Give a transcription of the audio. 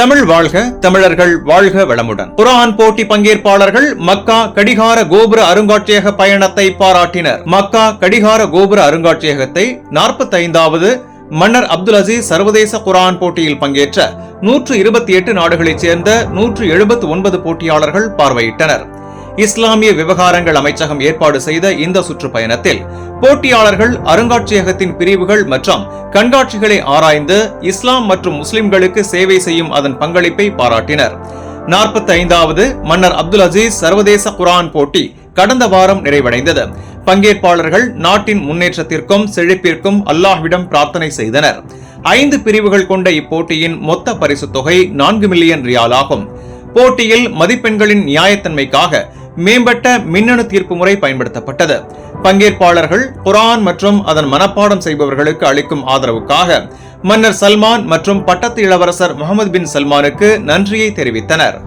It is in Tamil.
தமிழ் வாழ்க, தமிழர்கள் வாழ்க வளமுடன். குர்ஆன் போட்டி பங்கேற்பாளர்கள் மக்கா கடிகார கோபுர அருங்காட்சியக பயணத்தை பாராட்டினர். மக்கா கடிகார கோபுர அருங்காட்சியகத்தை 45வது மன்னர் அப்துல் அசீஸ் சர்வதேச குர்ஆன் போட்டியில் பங்கேற்ற 128 நாடுகளைச் சேர்ந்த 179 போட்டியாளர்கள் பார்வையிட்டனர். இஸ்லாமிய விவகாரங்கள் அமைச்சகம் ஏற்பாடு செய்த இந்த சுற்றுப்பயணத்தில் போட்டியாளர்கள் அருங்காட்சியகத்தின் பிரிவுகள் மற்றும் கண்காட்சிகளை ஆராய்ந்து இஸ்லாம் மற்றும் முஸ்லிம்களுக்கு சேவை செய்யும் அதன் பங்களிப்பை பாராட்டினர். 45வது மன்னர் அப்துல் அசீஸ் சர்வதேச குர்ஆன் போட்டி கடந்த வாரம் நிறைவடைந்தது. பங்கேற்பாளர்கள் நாட்டின் முன்னேற்றத்திற்கும் செழிப்பிற்கும் அல்லாஹ்விடம் பிரார்த்தனை செய்தனர். 5 பிரிவுகள் கொண்ட இப்போட்டியின் மொத்த பரிசு தொகை 4 மில்லியன் ரியால் ஆகும். போட்டியில் மதிப்பெண்களின் நியாயத்தன்மைக்காக மேம்பட்ட மின்னணு தீர்ப்பு முறை பயன்படுத்தப்பட்டது. பங்கேற்பாளர்கள் குர்ஆன் மற்றும் அதன் மனப்பாடம் செய்பவர்களுக்கு அளிக்கும் ஆதரவுக்காக மன்னர் சல்மான் மற்றும் பட்டத்து இளவரசர் முகமது பின் சல்மானுக்கு நன்றியை தெரிவித்தனர்.